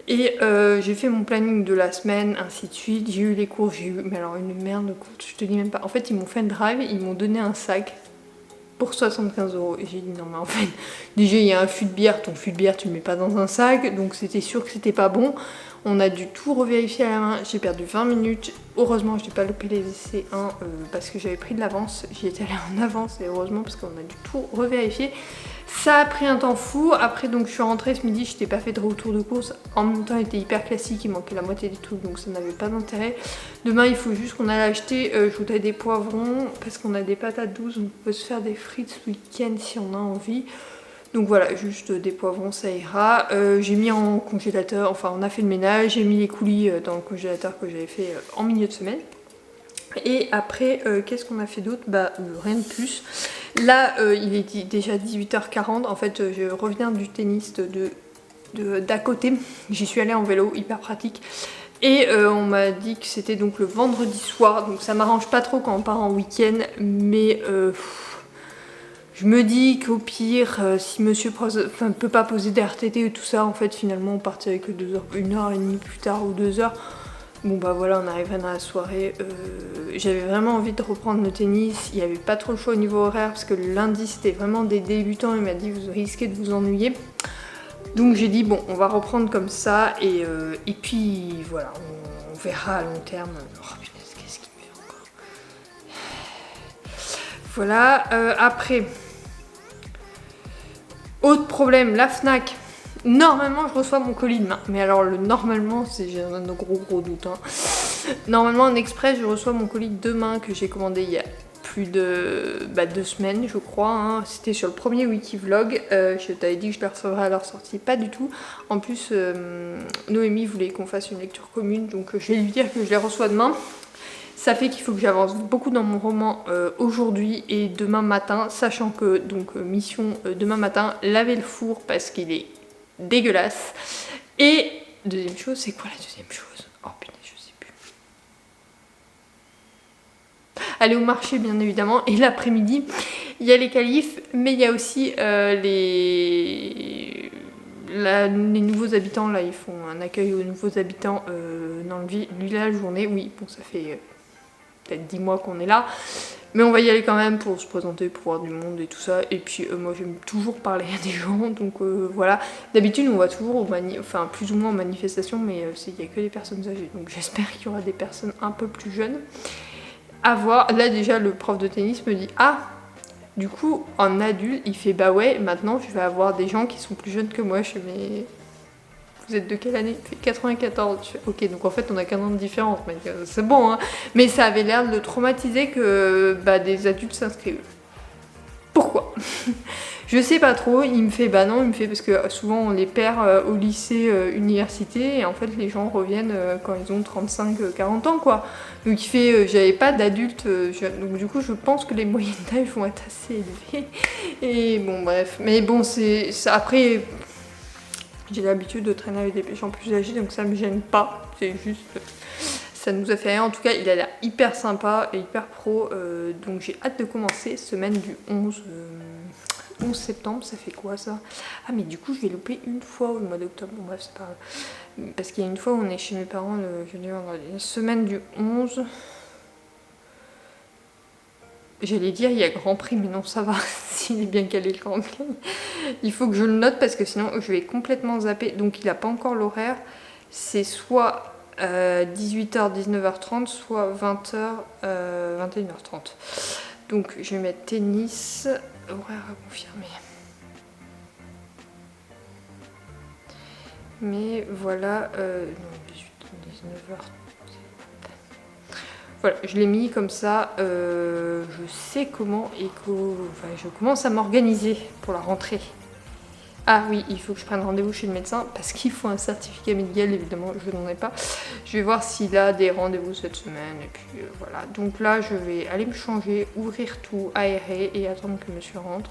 et j'ai fait mon planning de la semaine, ainsi de suite. J'ai eu les cours, j'ai eu, mais alors une merde de cours, je te dis même pas. En fait ils m'ont fait un drive, ils m'ont donné un sac pour 75 € et j'ai dit non mais en fait déjà il y a un fût de bière, ton fût de bière tu le mets pas dans un sac, donc c'était sûr que c'était pas bon. On a dû tout revérifier à la main, j'ai perdu 20 minutes, heureusement je n'ai pas loupé les essais 1 parce que j'avais pris de l'avance, j'y étais allée en avance et heureusement parce qu'on a dû tout revérifier. Ça a pris un temps fou, après donc je suis rentrée ce midi, je n'étais pas fait de retour de course, en même temps il était hyper classique, il manquait la moitié des trucs donc ça n'avait pas d'intérêt. Demain il faut juste qu'on aille acheter, je voudrais des poivrons parce qu'on a des patates douces, on peut se faire des frites ce week-end si on a envie. Donc voilà, juste des poivrons, ça ira. J'ai mis en congélateur, enfin on a fait le ménage, j'ai mis les coulis dans le congélateur que j'avais fait en milieu de semaine. Et après, qu'est-ce qu'on a fait d'autre? Bah rien de plus. Là, il est déjà 18h40, en fait je reviens du tennis d'à côté. J'y suis allée en vélo, hyper pratique. Et on m'a dit que c'était donc le vendredi soir, donc ça m'arrange pas trop quand on part en week-end, mais... Je me dis qu'au pire, si monsieur ne peut pas poser des RTT et tout ça, en fait finalement on partirait que 2 heures, 1h30 plus tard ou 2 heures. Bon bah voilà, on arriverait dans la soirée. J'avais vraiment envie de reprendre le tennis. Il n'y avait pas trop le choix au niveau horaire parce que le lundi c'était vraiment des débutants. Il m'a dit vous risquez de vous ennuyer. Donc j'ai dit bon, on va reprendre comme ça et puis voilà, on verra à long terme. Oh putain, qu'est-ce qu'il me fait encore? Voilà, après, autre problème, la Fnac. Normalement, je reçois mon colis demain. Mais alors, le normalement, j'ai un gros doute. Hein. Normalement, en express, je reçois mon colis demain que j'ai commandé il y a plus de 2 semaines, je crois. Hein. C'était sur le premier Wikivlog. Je t'avais dit que je le recevrais à leur sortie. Pas du tout. En plus, Noémie voulait qu'on fasse une lecture commune. Donc, je vais lui dire que je les reçois demain. Ça fait qu'il faut que j'avance beaucoup dans mon roman aujourd'hui et demain matin, sachant que, donc, mission demain matin, laver le four parce qu'il est dégueulasse. Et deuxième chose, c'est quoi la deuxième chose? Oh putain, je sais plus. Aller au marché, bien évidemment. Et l'après-midi, il y a les qualifs, mais il y a aussi les nouveaux habitants. Là, ils font un accueil aux nouveaux habitants dans le village journée. Oui, bon, ça fait peut-être 10 mois qu'on est là. Mais on va y aller quand même pour se présenter, pour voir du monde et tout ça. Et puis moi j'aime toujours parler à des gens, donc voilà. D'habitude on va toujours plus ou moins en manifestation, mais il n'y a que des personnes âgées. Donc j'espère qu'il y aura des personnes un peu plus jeunes à voir. Là déjà le prof de tennis me dit ah, du coup en adulte il fait bah ouais, maintenant je vais avoir des gens qui sont plus jeunes que moi. Je fais mais... Vous êtes de quelle année? Il fait 94. Je fais, ok, donc en fait on a qu'1 an de différence, mais c'est bon, hein. Mais ça avait l'air de le traumatiser que des adultes s'inscrivent. Pourquoi? Je sais pas trop. Il me fait bah non, il me fait parce que souvent on les perd au lycée, université, et en fait les gens reviennent quand ils ont 35-40 ans quoi. Donc il fait j'avais pas d'adultes, donc du coup je pense que les moyennes d'âge vont être assez élevées. Et bon bref, mais bon c'est après. J'ai l'habitude de traîner avec des gens plus âgés, donc ça me gêne pas. C'est juste, ça nous a fait rien. En tout cas, il a l'air hyper sympa et hyper pro. Donc j'ai hâte de commencer. Semaine du 11 septembre, ça fait quoi ça? Ah mais du coup, je vais louper une fois au mois d'octobre. Bon bref, c'est pas grave. Parce qu'il y a une fois où on est chez mes parents le jeudi vendredi. Semaine du 11... J'allais dire il y a Grand Prix, mais non, ça va, s'il est bien calé le Grand Prix. Il faut que je le note parce que sinon je vais complètement zapper. Donc il n'a pas encore l'horaire. C'est soit 18h, 19h30, soit 20h, 21h30. Donc je vais mettre tennis, horaire à confirmer. Mais voilà, non, 18, 19h30. Voilà, je l'ai mis comme ça, je sais comment je commence à m'organiser pour la rentrée. Ah oui, il faut que je prenne rendez-vous chez le médecin parce qu'il faut un certificat médical, évidemment, je n'en ai pas. Je vais voir s'il a des rendez-vous cette semaine et puis voilà. Donc là, je vais aller me changer, ouvrir tout, aérer et attendre que monsieur rentre.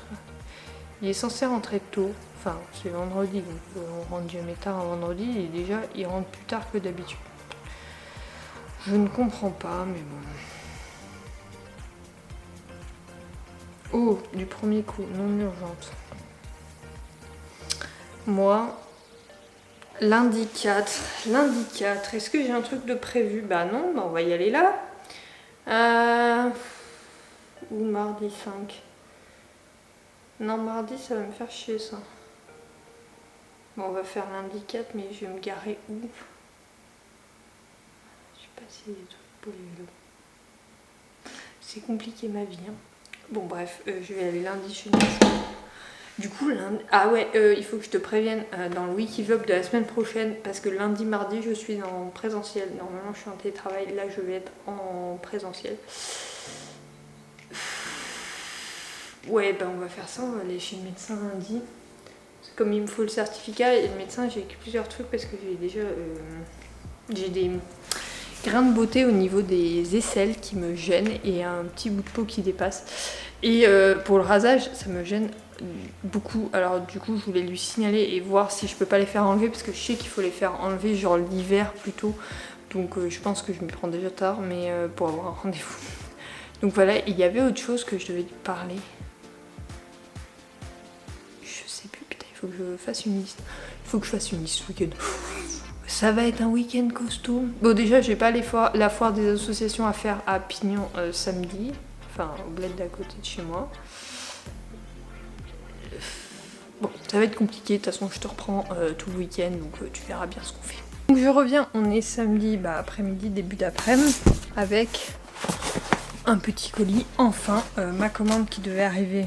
Il est censé rentrer tôt, enfin c'est vendredi, donc on rentre jamais tard un vendredi et déjà il rentre plus tard que d'habitude. Je ne comprends pas, mais bon. Oh, du premier coup, non urgente. Moi, lundi 4, est-ce que j'ai un truc de prévu? Bah non, on va y aller là. Ou mardi 5. Non, mardi, ça va me faire chier, ça. Bon, on va faire lundi 4, mais je vais me garer où? C'est des trucs pour les vélos. C'est compliqué ma vie. Hein. Bon bref, je vais aller lundi chez nous. Du coup, lundi... Ah ouais, il faut que je te prévienne dans le Wikivlog de la semaine prochaine parce que lundi, mardi, je suis en présentiel. Normalement, je suis en télétravail. Là, je vais être en présentiel. Ouais, on va faire ça. On va aller chez le médecin lundi. Comme il me faut le certificat et le médecin, j'ai écrit plusieurs trucs parce que j'ai déjà... j'ai des... grain de beauté au niveau des aisselles qui me gênent et un petit bout de peau qui dépasse. Et pour le rasage, ça me gêne beaucoup. Alors du coup, je voulais lui signaler et voir si je peux pas les faire enlever parce que je sais qu'il faut les faire enlever genre l'hiver plutôt. Donc je pense que je m'y prends déjà tard, mais pour avoir un rendez-vous. Donc voilà, il y avait autre chose que je devais lui parler. faut que je fasse une liste. Il faut que je fasse une liste ce week-end. Ça va être un week-end costaud. Bon, déjà, j'ai pas la foire des associations à faire à Pignon samedi. Enfin, au bled d'à côté de chez moi. Bon, ça va être compliqué. De toute façon, je te reprends tout le week-end. Donc, tu verras bien ce qu'on fait. Donc, je reviens. On est samedi après-midi, début d'après-midi. Avec un petit colis. Enfin, ma commande qui devait arriver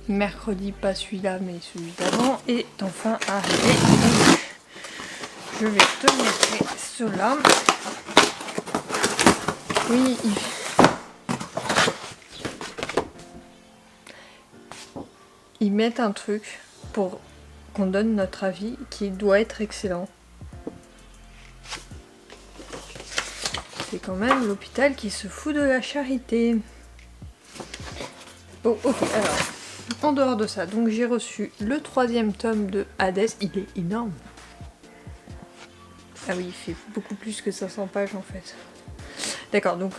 mercredi. Pas celui-là, mais celui d'avant. Est enfin arrivé. Donc, je vais te montrer cela. Oui, ils mettent un truc pour qu'on donne notre avis qui doit être excellent. C'est quand même l'hôpital qui se fout de la charité. Bon, ok, alors, en dehors de ça, donc j'ai reçu le 3e tome de Hades. Il est énorme. Ah oui, il fait beaucoup plus que 500 pages en fait. D'accord, donc...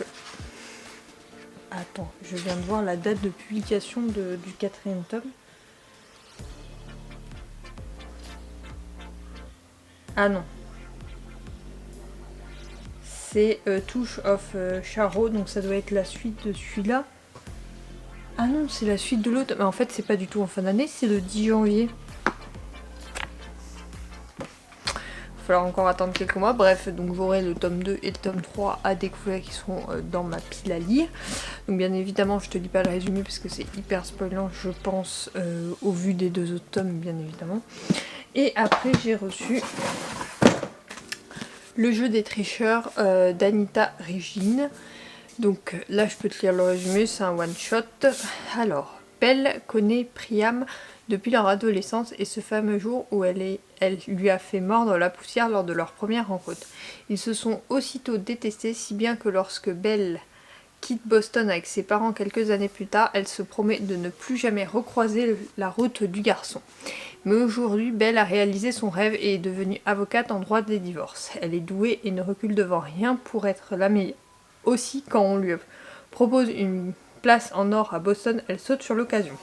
Attends, je viens de voir la date de publication du 4e tome. Ah non. C'est Touch of Charo, donc ça doit être la suite de celui-là. Ah non, c'est la suite de l'autre. Mais en fait, c'est pas du tout en fin d'année, c'est le 10 janvier. Il va falloir encore attendre quelques mois. Bref, donc j'aurai le tome 2 et le tome 3 à découvrir qui sont dans ma pile à lire. Donc bien évidemment, je te lis pas le résumé parce que c'est hyper spoilant, je pense, au vu des 2 autres tomes, bien évidemment. Et après, j'ai reçu le jeu des tricheurs d'Anita Régine. Donc là, je peux te lire le résumé, c'est un one-shot. Alors, Belle connaît Priam depuis leur adolescence et ce fameux jour où elle lui a fait mordre la poussière lors de leur première rencontre. Ils se sont aussitôt détestés, si bien que lorsque Belle quitte Boston avec ses parents quelques années plus tard, elle se promet de ne plus jamais recroiser la route du garçon. Mais aujourd'hui, Belle a réalisé son rêve et est devenue avocate en droit des divorces. Elle est douée et ne recule devant rien pour être la meilleure. Aussi, quand on lui propose une place en or à Boston, elle saute sur l'occasion.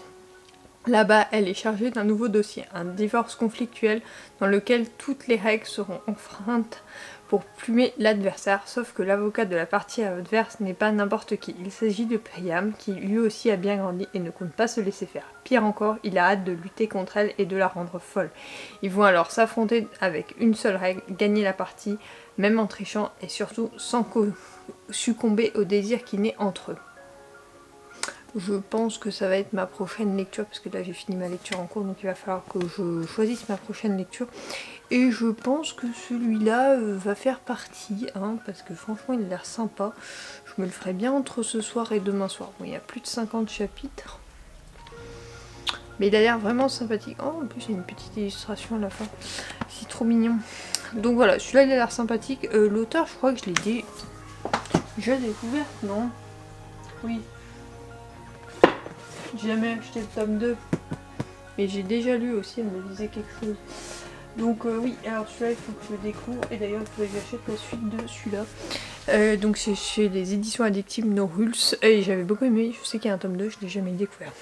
Là-bas, elle est chargée d'un nouveau dossier, un divorce conflictuel dans lequel toutes les règles seront enfreintes pour plumer l'adversaire, sauf que l'avocat de la partie adverse n'est pas n'importe qui. Il s'agit de Priam, qui lui aussi a bien grandi et ne compte pas se laisser faire. Pire encore, il a hâte de lutter contre elle et de la rendre folle. Ils vont alors s'affronter avec une seule règle, gagner la partie, même en trichant et surtout sans succomber au désir qui naît entre eux. Je pense que ça va être ma prochaine lecture, parce que là j'ai fini ma lecture en cours, donc il va falloir que je choisisse ma prochaine lecture. Et je pense que celui-là va faire partie, hein, parce que franchement il a l'air sympa. Je me le ferai bien entre ce soir et demain soir. Bon, il y a plus de 50 chapitres. Mais il a l'air vraiment sympathique. Oh, en plus il y a une petite illustration à la fin. C'est trop mignon. Donc voilà, celui-là il a l'air sympathique. L'auteur, je crois que je l'ai déjà découvert, non? Oui. J'ai jamais acheté le tome 2, mais j'ai déjà lu aussi, elle me disait quelque chose. Donc oui, alors celui-là il faut que je le découvre, et d'ailleurs il faudrait que j'achète la suite de celui-là. Donc c'est chez les éditions addictives No Rules, et j'avais beaucoup aimé, je sais qu'il y a un tome 2, je l'ai jamais découvert.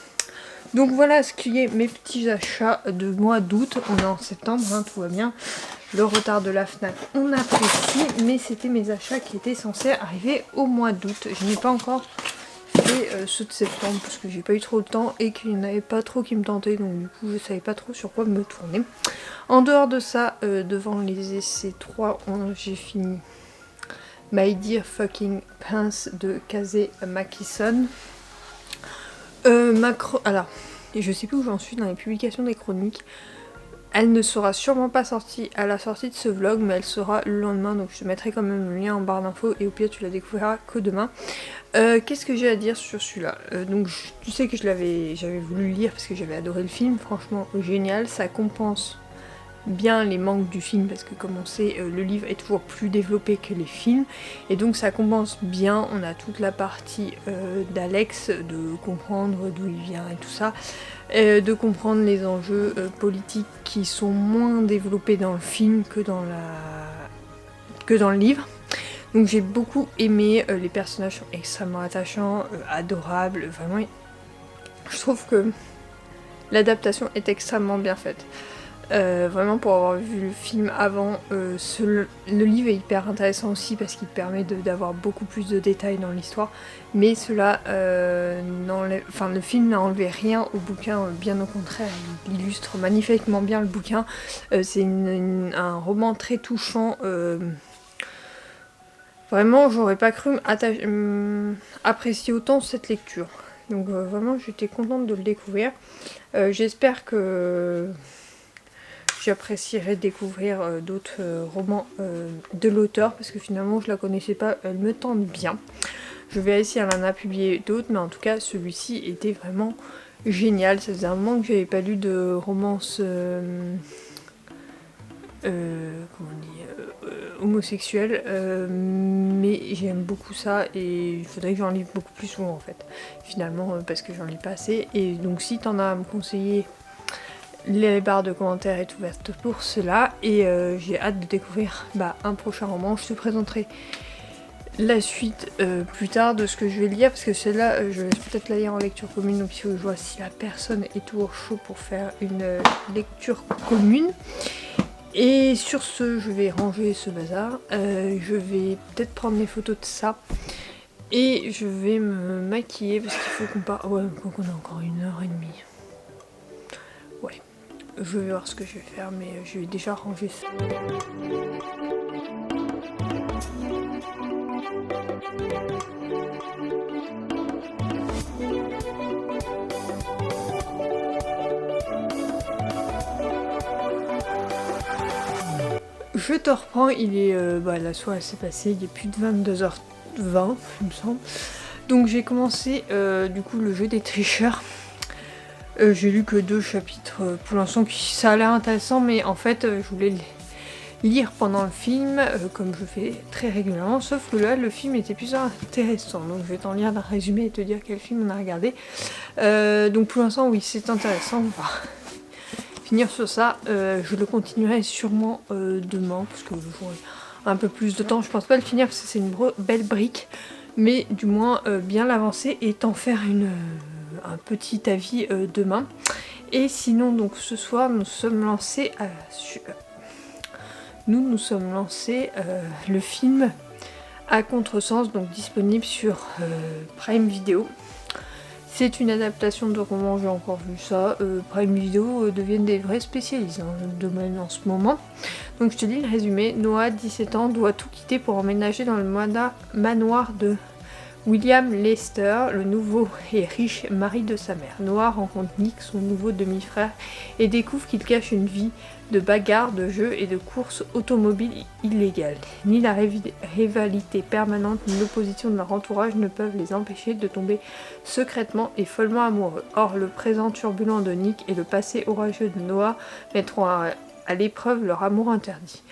Donc voilà ce qui est mes petits achats de mois d'août, on est en septembre, hein, tout va bien. Le retard de la FNAC, on apprécie, mais c'était mes achats qui étaient censés arriver au mois d'août. Je n'ai pas encore fait ceux de septembre parce que j'ai pas eu trop de temps et qu'il n'y en avait pas trop qui me tentaient, donc du coup je savais pas trop sur quoi me tourner. En dehors de ça, devant les essais 3, j'ai fini My Dear Fucking Pants de Kazé Makison. Alors, je sais plus où j'en suis dans les publications des chroniques. Elle ne sera sûrement pas sortie à la sortie de ce vlog, mais elle sera le lendemain, donc je te mettrai quand même le lien en barre d'infos et au pire tu la découvriras que demain. Qu'est-ce que j'ai à dire sur celui-là? Donc tu sais que j'avais voulu lire parce que j'avais adoré le film, franchement génial, ça compense bien les manques du film parce que comme on sait le livre est toujours plus développé que les films et donc ça compense bien. On a toute la partie d'Alex, de comprendre d'où il vient et tout ça, de comprendre les enjeux politiques qui sont moins développés dans le film que dans le livre. Donc j'ai beaucoup aimé, les personnages sont extrêmement attachants, adorables, vraiment je trouve que l'adaptation est extrêmement bien faite. Vraiment pour avoir vu le film avant, le livre est hyper intéressant aussi parce qu'il permet d'avoir beaucoup plus de détails dans l'histoire, mais le film n'a enlevé rien au bouquin, bien au contraire, il illustre magnifiquement bien le bouquin. C'est un roman très touchant. Vraiment, j'aurais pas cru apprécier autant cette lecture. Donc vraiment, j'étais contente de le découvrir. J'espère que j'apprécierais découvrir d'autres romans de l'auteur, parce que finalement, je la connaissais pas, elle me tente bien. Je verrai si elle en a publié d'autres, mais en tout cas, celui-ci était vraiment génial. Ça faisait un moment que j'avais pas lu de romance homosexuelle, mais j'aime beaucoup ça et il faudrait que j'en lise beaucoup plus souvent en fait, finalement, parce que j'en lis pas assez. Et donc si t'en as à me conseiller, les barres de commentaires est ouverte pour cela, et j'ai hâte de découvrir un prochain roman. Je te présenterai la suite plus tard de ce que je vais lire, parce que celle-là je vais peut-être la lire en lecture commune, donc il faut que je vois si la personne est toujours chaud pour faire une lecture commune. Et sur ce, je vais ranger ce bazar, je vais peut-être prendre des photos de ça, et je vais me maquiller parce qu'il faut qu'on part. Ouais, donc on a encore 1h30. Ouais, je vais voir ce que je vais faire, mais je vais déjà ranger ça. Je te reprends, il est la soirée s'est passée, il est plus de 22h20 il me semble. Donc j'ai commencé du coup le jeu des tricheurs. J'ai lu que 2 chapitres pour l'instant, ça a l'air intéressant, mais en fait je voulais lire pendant le film, comme je fais très régulièrement, sauf que là le film était plus intéressant, donc je vais t'en lire un résumé et te dire quel film on a regardé. Donc pour l'instant oui, c'est intéressant, on va finir sur ça. Je le continuerai sûrement demain, parce que j'aurai un peu plus de temps. Je pense pas le finir parce que c'est une belle brique, mais du moins bien l'avancer et t'en faire un petit avis demain. Et sinon, donc ce soir, nous sommes lancés le film à contresens, donc disponible sur Prime Video. C'est une adaptation de roman, j'ai encore vu ça. Prime Video deviennent des vrais spécialistes dans le domaine en ce moment. Donc je te lis le résumé. Noah, 17 ans, doit tout quitter pour emménager dans le manoir de William Lester, le nouveau et riche mari de sa mère. Noah rencontre Nick, son nouveau demi-frère, et découvre qu'il cache une vie de bagarres, de jeux et de courses automobiles illégales. Ni la rivalité permanente ni l'opposition de leur entourage ne peuvent les empêcher de tomber secrètement et follement amoureux. Or, le présent turbulent de Nick et le passé orageux de Noah mettront à l'épreuve leur amour interdit.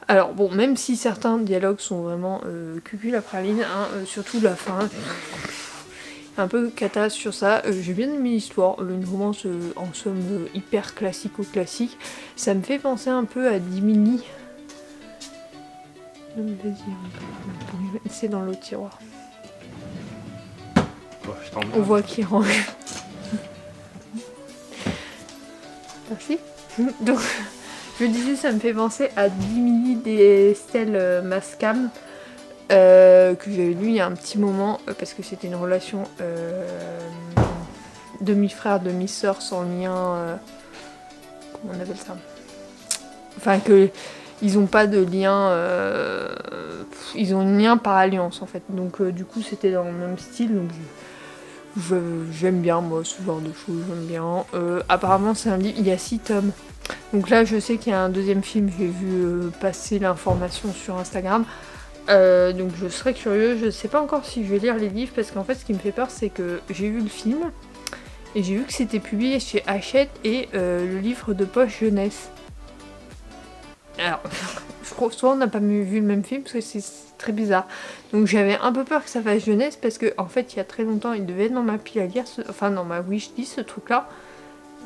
Alors bon, même si certains dialogues sont vraiment cucul la praline, surtout la fin, un peu cata sur ça. J'ai bien aimé l'histoire, une romance en somme hyper classico-classique. Ça me fait penser un peu à Dimini. Vas-y, c'est dans l'autre tiroir. On voit qui range. Merci. Donc, je disais, ça me fait penser à Dimini d'Estelle Mascam, que j'avais lu il y a un petit moment, parce que c'était une relation demi-frère, demi-sœur sans lien. Comment on appelle ça ? Enfin, que ils ont pas de lien. Ils ont un lien par alliance en fait. Donc, du coup, c'était dans le même style. Donc, j'aime bien, moi, ce genre de choses. J'aime bien. Apparemment, c'est un livre. Il y a 6 tomes. Donc là, je sais qu'il y a un deuxième film. J'ai vu passer l'information sur Instagram. Donc je serais curieux, je sais pas encore si je vais lire les livres, parce qu'en fait ce qui me fait peur c'est que j'ai vu le film et j'ai vu que c'était publié chez Hachette et le livre de poche jeunesse. Alors je crois soit on n'a pas vu le même film parce que c'est très bizarre. Donc j'avais un peu peur que ça fasse jeunesse parce que en fait il y a très longtemps il devait être dans ma pile à lire, enfin dans ma wishlist ce truc là.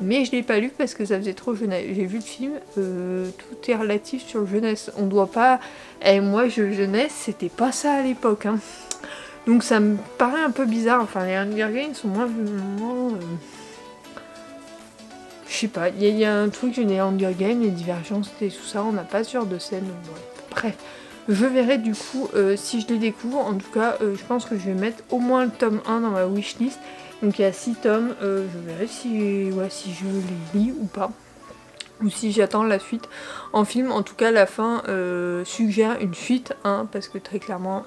Mais je l'ai pas lu parce que ça faisait trop jeunesse. J'ai vu le film, tout est relatif sur le jeunesse. On doit pas... Et moi, jeunesse, c'était pas ça à l'époque. Hein. Donc ça me paraît un peu bizarre. Enfin, les Hunger Games sont moins Je sais pas, il y a un truc, les Hunger Games, les divergences et tout ça, on n'a pas ce genre de scène. Donc bon, bref, je verrai du coup si je les découvre. En tout cas, je pense que je vais mettre au moins le tome 1 dans ma wishlist. Donc il y a 6 tomes, je verrai si je les lis ou pas. Ou si j'attends la suite en film. En tout cas, la fin suggère une suite, hein, parce que très clairement...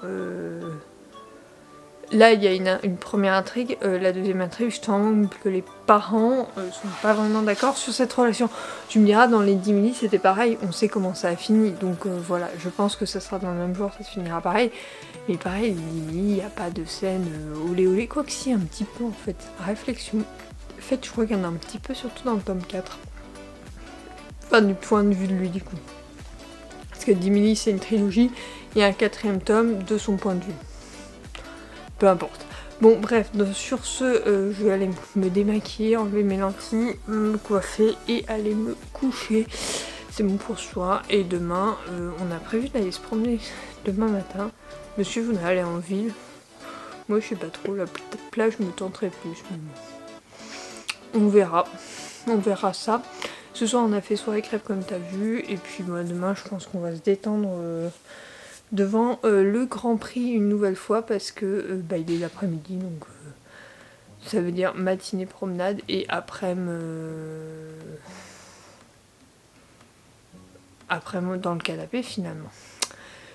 Là, il y a une première intrigue, la deuxième intrigue, je sens que les parents sont pas vraiment d'accord sur cette relation. Tu me diras, dans les 10 minutes, c'était pareil, on sait comment ça a fini, donc voilà, je pense que ça sera dans le même jour, ça se finira pareil. Mais pareil, il n'y a pas de scène olé olé, quoi que si, un petit peu en fait. Réflexion. En fait, je crois qu'il y en a un petit peu, surtout dans le tome 4. Enfin, du point de vue de lui, du coup. Parce que Dimily, c'est une trilogie, il y a un 4e tome de son point de vue. Peu importe. Bon, bref, donc, sur ce, je vais aller me démaquiller, enlever mes lentilles, me coiffer et aller me coucher. C'est bon pour ce soir. Et demain, on a prévu d'aller se promener demain matin. Monsieur voudrait aller en ville. Moi, je sais pas trop, la plage me tenterait plus. On verra. On verra ça. Ce soir, on a fait soirée crêpes comme t'as vu. Et puis, moi, demain, je pense qu'on va se détendre... devant le Grand Prix une nouvelle fois parce que il est l'après-midi, donc ça veut dire matinée promenade et après-midi dans le canapé finalement.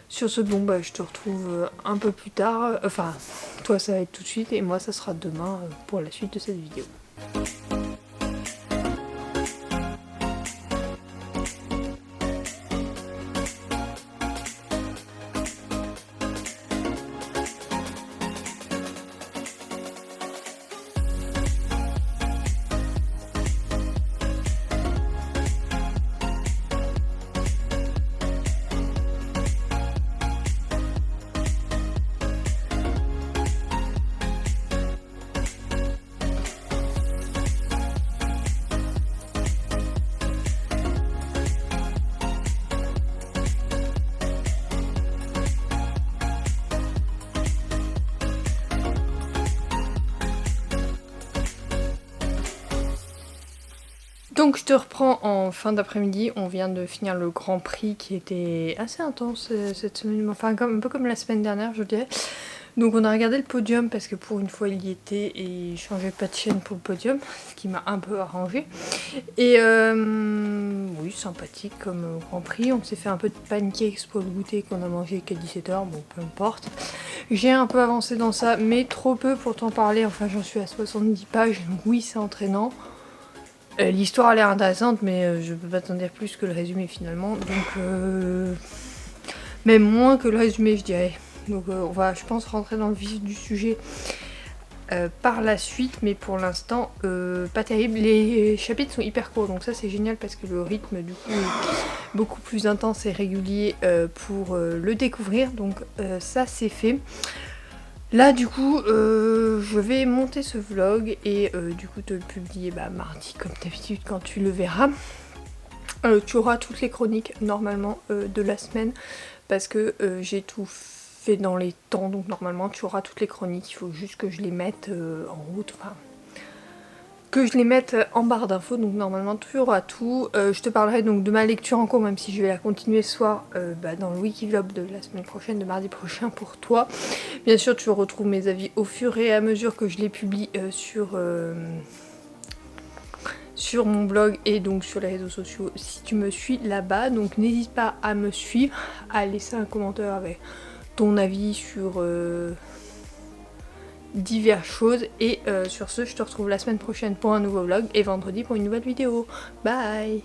Sur ce, bon je te retrouve un peu plus tard, enfin toi ça va être tout de suite et moi ça sera demain pour la suite de cette vidéo. Donc je te reprends en fin d'après-midi, on vient de finir le Grand Prix qui était assez intense cette semaine, enfin un peu comme la semaine dernière je dirais. Donc on a regardé le podium parce que pour une fois il y était et il changeait pas de chaîne pour le podium, ce qui m'a un peu arrangé. Et oui, sympathique comme Grand Prix, on s'est fait un peu de pancakes pour le goûter qu'on a mangé qu'à 17h, bon peu importe. J'ai un peu avancé dans ça, mais trop peu pour t'en parler, enfin j'en suis à 70 pages, donc oui c'est entraînant. L'histoire a l'air intéressante, mais je peux pas t'en dire plus que le résumé finalement, donc même moins que le résumé je dirais. Donc on va je pense rentrer dans le vif du sujet par la suite, mais pour l'instant pas terrible. Les chapitres sont hyper courts, donc ça c'est génial parce que le rythme du coup est beaucoup plus intense et régulier pour le découvrir, donc ça c'est fait. Là du coup je vais monter ce vlog et du coup te le publier mardi comme d'habitude quand tu le verras. Tu auras toutes les chroniques normalement de la semaine parce que j'ai tout fait dans les temps, donc normalement tu auras toutes les chroniques, il faut juste que je les mette en route, enfin que je les mette en barre d'infos, donc normalement tu auras tout. Je te parlerai donc de ma lecture en cours, même si je vais la continuer ce soir dans le Wikivlog de la semaine prochaine, de mardi prochain pour toi. Bien sûr tu retrouves mes avis au fur et à mesure que je les publie sur mon blog et donc sur les réseaux sociaux si tu me suis là-bas. Donc n'hésite pas à me suivre, à laisser un commentaire avec ton avis sur diverses choses et sur ce je te retrouve la semaine prochaine pour un nouveau vlog et vendredi pour une nouvelle vidéo. Bye.